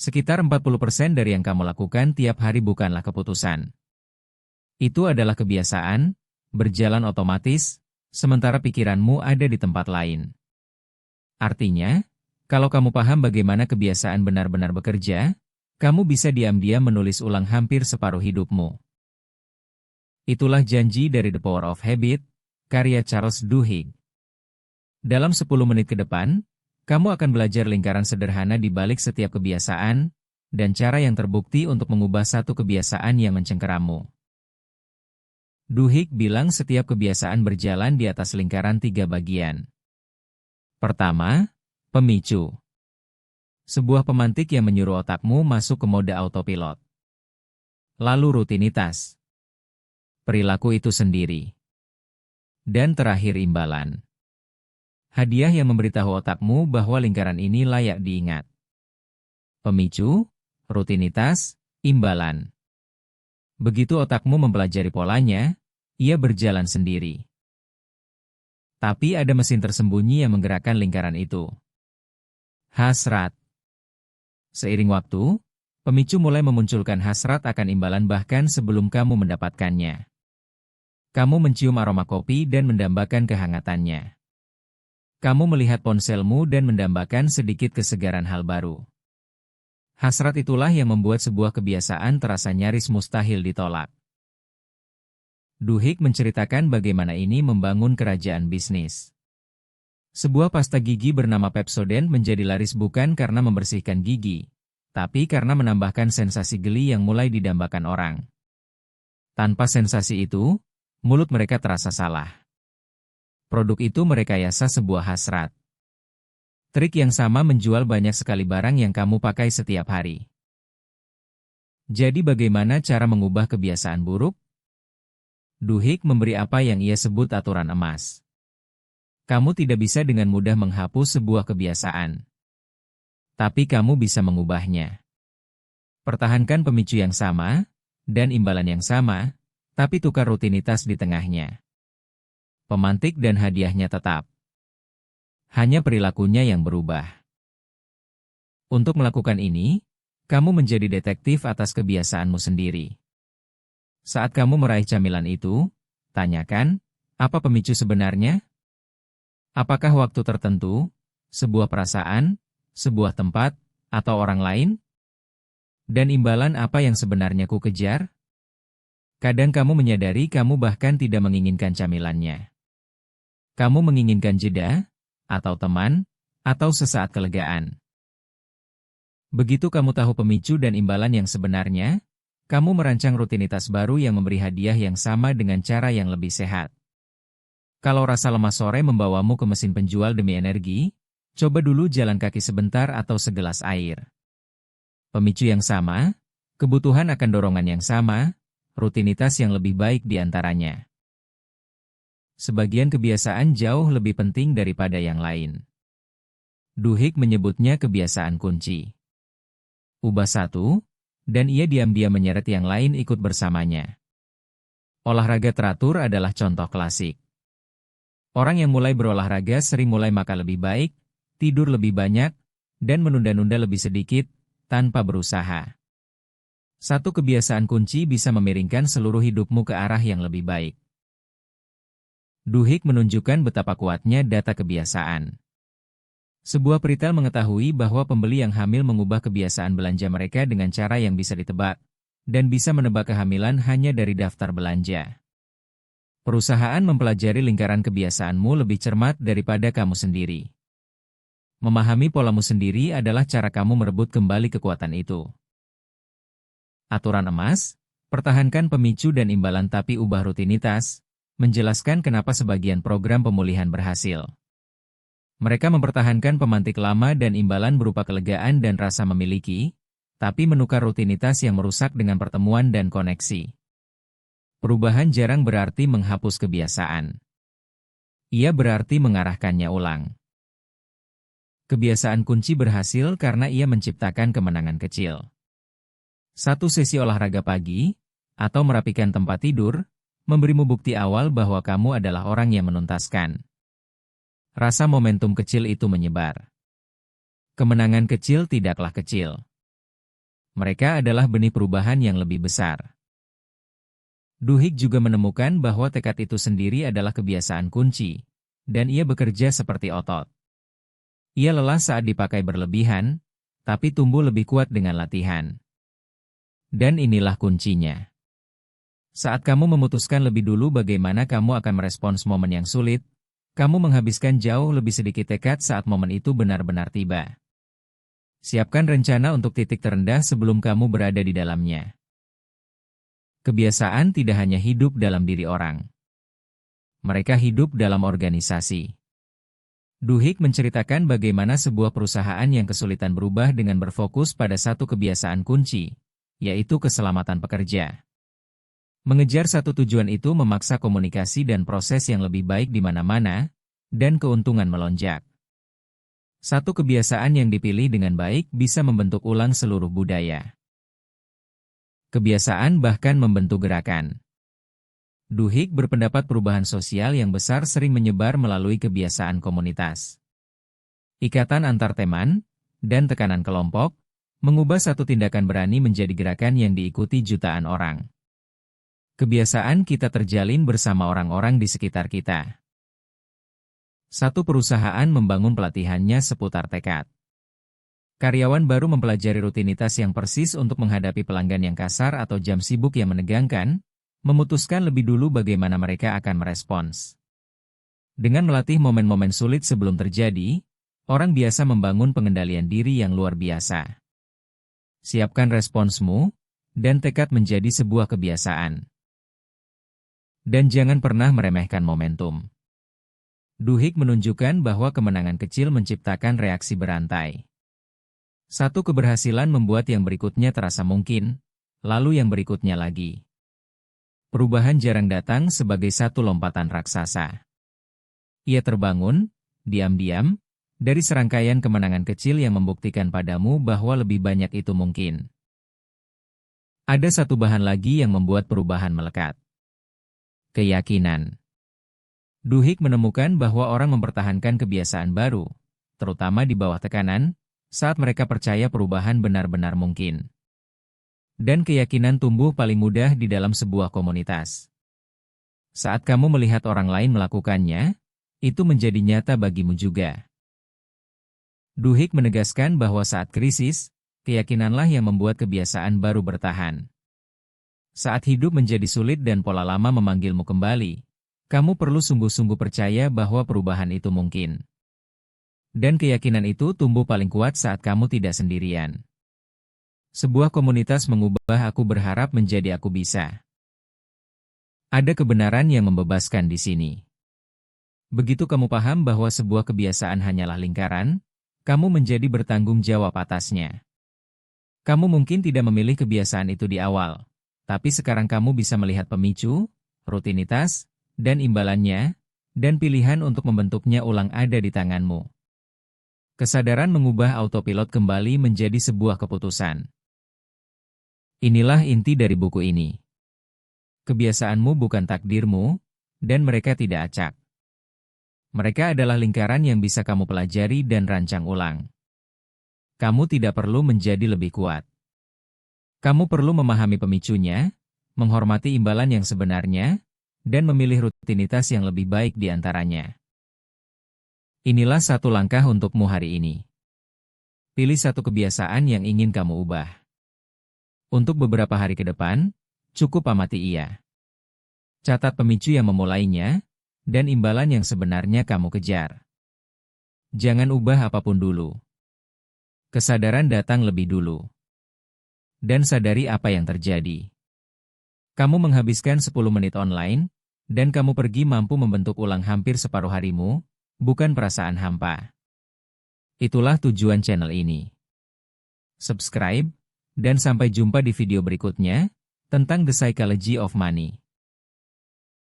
Sekitar 40% dari yang kamu lakukan tiap hari bukanlah keputusan. Itu adalah kebiasaan, berjalan otomatis, sementara pikiranmu ada di tempat lain. Artinya, kalau kamu paham bagaimana kebiasaan benar-benar bekerja, kamu bisa diam-diam menulis ulang hampir separuh hidupmu. Itulah janji dari The Power of Habit, karya Charles Duhigg. Dalam 10 menit ke depan, kamu akan belajar lingkaran sederhana di balik setiap kebiasaan, dan cara yang terbukti untuk mengubah satu kebiasaan yang mencengkeramu. Duhigg bilang setiap kebiasaan berjalan di atas lingkaran 3 bagian. Pertama, pemicu. Sebuah pemantik yang menyuruh otakmu masuk ke mode autopilot. Lalu rutinitas. Perilaku itu sendiri. Dan terakhir imbalan. Hadiah yang memberitahu otakmu bahwa lingkaran ini layak diingat. Pemicu, rutinitas, imbalan. Begitu otakmu mempelajari polanya, ia berjalan sendiri. Tapi ada mesin tersembunyi yang menggerakkan lingkaran itu. Hasrat. Seiring waktu, pemicu mulai memunculkan hasrat akan imbalan bahkan sebelum kamu mendapatkannya. Kamu mencium aroma kopi dan mendambakan kehangatannya. Kamu melihat ponselmu dan mendambakan sedikit kesegaran hal baru. Hasrat itulah yang membuat sebuah kebiasaan terasa nyaris mustahil ditolak. Duhigg menceritakan bagaimana ini membangun kerajaan bisnis. Sebuah pasta gigi bernama Pepsodent menjadi laris bukan karena membersihkan gigi, tapi karena menambahkan sensasi geli yang mulai didambakan orang. Tanpa sensasi itu, mulut mereka terasa salah. Produk itu merekayasa sebuah hasrat. Trik yang sama menjual banyak sekali barang yang kamu pakai setiap hari. Jadi bagaimana cara mengubah kebiasaan buruk? Duhigg memberi apa yang ia sebut aturan emas. Kamu tidak bisa dengan mudah menghapus sebuah kebiasaan. Tapi kamu bisa mengubahnya. Pertahankan pemicu yang sama, dan imbalan yang sama, tapi tukar rutinitas di tengahnya. Pemantik dan hadiahnya tetap. Hanya perilakunya yang berubah. Untuk melakukan ini, kamu menjadi detektif atas kebiasaanmu sendiri. Saat kamu meraih camilan itu, tanyakan, apa pemicu sebenarnya? Apakah waktu tertentu, sebuah perasaan, sebuah tempat, atau orang lain? Dan imbalan apa yang sebenarnya ku kejar? Kadang kamu menyadari kamu bahkan tidak menginginkan camilannya. Kamu menginginkan jeda, atau teman, atau sesaat kelegaan. Begitu kamu tahu pemicu dan imbalan yang sebenarnya, kamu merancang rutinitas baru yang memberi hadiah yang sama dengan cara yang lebih sehat. Kalau rasa lemah sore membawamu ke mesin penjual demi energi, coba dulu jalan kaki sebentar atau segelas air. Pemicu yang sama, kebutuhan akan dorongan yang sama, rutinitas yang lebih baik di antaranya. Sebagian kebiasaan jauh lebih penting daripada yang lain. Duhigg menyebutnya kebiasaan kunci. Ubah satu, dan ia diam-diam menyeret yang lain ikut bersamanya. Olahraga teratur adalah contoh klasik. Orang yang mulai berolahraga sering mulai makan lebih baik, tidur lebih banyak, dan menunda-nunda lebih sedikit, tanpa berusaha. Satu kebiasaan kunci bisa memiringkan seluruh hidupmu ke arah yang lebih baik. Duhigg menunjukkan betapa kuatnya data kebiasaan. Sebuah peritel mengetahui bahwa pembeli yang hamil mengubah kebiasaan belanja mereka dengan cara yang bisa ditebak, dan bisa menebak kehamilan hanya dari daftar belanja. Perusahaan mempelajari lingkaran kebiasaanmu lebih cermat daripada kamu sendiri. Memahami polamu sendiri adalah cara kamu merebut kembali kekuatan itu. Aturan emas, pertahankan pemicu dan imbalan tapi ubah rutinitas, menjelaskan kenapa sebagian program pemulihan berhasil. Mereka mempertahankan pemantik lama dan imbalan berupa kelegaan dan rasa memiliki, tapi menukar rutinitas yang merusak dengan pertemuan dan koneksi. Perubahan jarang berarti menghapus kebiasaan. Ia berarti mengarahkannya ulang. Kebiasaan kunci berhasil karena ia menciptakan kemenangan kecil. Satu sesi olahraga pagi, atau merapikan tempat tidur, memberimu bukti awal bahwa kamu adalah orang yang menuntaskan. Rasa momentum kecil itu menyebar. Kemenangan kecil tidaklah kecil. Mereka adalah benih perubahan yang lebih besar. Duhigg juga menemukan bahwa tekad itu sendiri adalah kebiasaan kunci, dan ia bekerja seperti otot. Ia lelah saat dipakai berlebihan, tapi tumbuh lebih kuat dengan latihan. Dan inilah kuncinya. Saat kamu memutuskan lebih dulu bagaimana kamu akan merespons momen yang sulit, kamu menghabiskan jauh lebih sedikit tekad saat momen itu benar-benar tiba. Siapkan rencana untuk titik terendah sebelum kamu berada di dalamnya. Kebiasaan tidak hanya hidup dalam diri orang. Mereka hidup dalam organisasi. Duhigg menceritakan bagaimana sebuah perusahaan yang kesulitan berubah dengan berfokus pada satu kebiasaan kunci, yaitu keselamatan pekerja. Mengejar satu tujuan itu memaksa komunikasi dan proses yang lebih baik di mana-mana, dan keuntungan melonjak. Satu kebiasaan yang dipilih dengan baik bisa membentuk ulang seluruh budaya. Kebiasaan bahkan membentuk gerakan. Duhigg berpendapat perubahan sosial yang besar sering menyebar melalui kebiasaan komunitas. Ikatan antar teman, dan tekanan kelompok, mengubah satu tindakan berani menjadi gerakan yang diikuti jutaan orang. Kebiasaan kita terjalin bersama orang-orang di sekitar kita. Satu perusahaan membangun pelatihannya seputar tekad. Karyawan baru mempelajari rutinitas yang persis untuk menghadapi pelanggan yang kasar atau jam sibuk yang menegangkan, memutuskan lebih dulu bagaimana mereka akan merespons. Dengan melatih momen-momen sulit sebelum terjadi, orang biasa membangun pengendalian diri yang luar biasa. Siapkan responsmu, dan tekad menjadi sebuah kebiasaan. Dan jangan pernah meremehkan momentum. Duhigg menunjukkan bahwa kemenangan kecil menciptakan reaksi berantai. Satu keberhasilan membuat yang berikutnya terasa mungkin, lalu yang berikutnya lagi. Perubahan jarang datang sebagai satu lompatan raksasa. Ia terbangun, diam-diam, dari serangkaian kemenangan kecil yang membuktikan padamu bahwa lebih banyak itu mungkin. Ada satu bahan lagi yang membuat perubahan melekat. Keyakinan. Duhigg menemukan bahwa orang mempertahankan kebiasaan baru, terutama di bawah tekanan, saat mereka percaya perubahan benar-benar mungkin. Dan keyakinan tumbuh paling mudah di dalam sebuah komunitas. Saat kamu melihat orang lain melakukannya, itu menjadi nyata bagimu juga. Duhigg menegaskan bahwa saat krisis, keyakinanlah yang membuat kebiasaan baru bertahan. Saat hidup menjadi sulit dan pola lama memanggilmu kembali, kamu perlu sungguh-sungguh percaya bahwa perubahan itu mungkin. Dan keyakinan itu tumbuh paling kuat saat kamu tidak sendirian. Sebuah komunitas mengubah aku berharap menjadi aku bisa. Ada kebenaran yang membebaskan di sini. Begitu kamu paham bahwa sebuah kebiasaan hanyalah lingkaran, kamu menjadi bertanggung jawab atasnya. Kamu mungkin tidak memilih kebiasaan itu di awal, tapi sekarang kamu bisa melihat pemicu, rutinitas, dan imbalannya, dan pilihan untuk membentuknya ulang ada di tanganmu. Kesadaran mengubah autopilot kembali menjadi sebuah keputusan. Inilah inti dari buku ini. Kebiasaanmu bukan takdirmu, dan mereka tidak acak. Mereka adalah lingkaran yang bisa kamu pelajari dan rancang ulang. Kamu tidak perlu menjadi lebih kuat. Kamu perlu memahami pemicunya, menghormati imbalan yang sebenarnya, dan memilih rutinitas yang lebih baik di antaranya. Inilah satu langkah untukmu hari ini. Pilih satu kebiasaan yang ingin kamu ubah. Untuk beberapa hari ke depan, cukup amati ia. Catat pemicu yang memulainya, dan imbalan yang sebenarnya kamu kejar. Jangan ubah apapun dulu. Kesadaran datang lebih dulu. Dan sadari apa yang terjadi. Kamu menghabiskan 10 menit online, dan kamu pergi mampu membentuk ulang hampir separuh harimu, bukan perasaan hampa. Itulah tujuan channel ini. Subscribe, dan sampai jumpa di video berikutnya, tentang The Psychology of Money.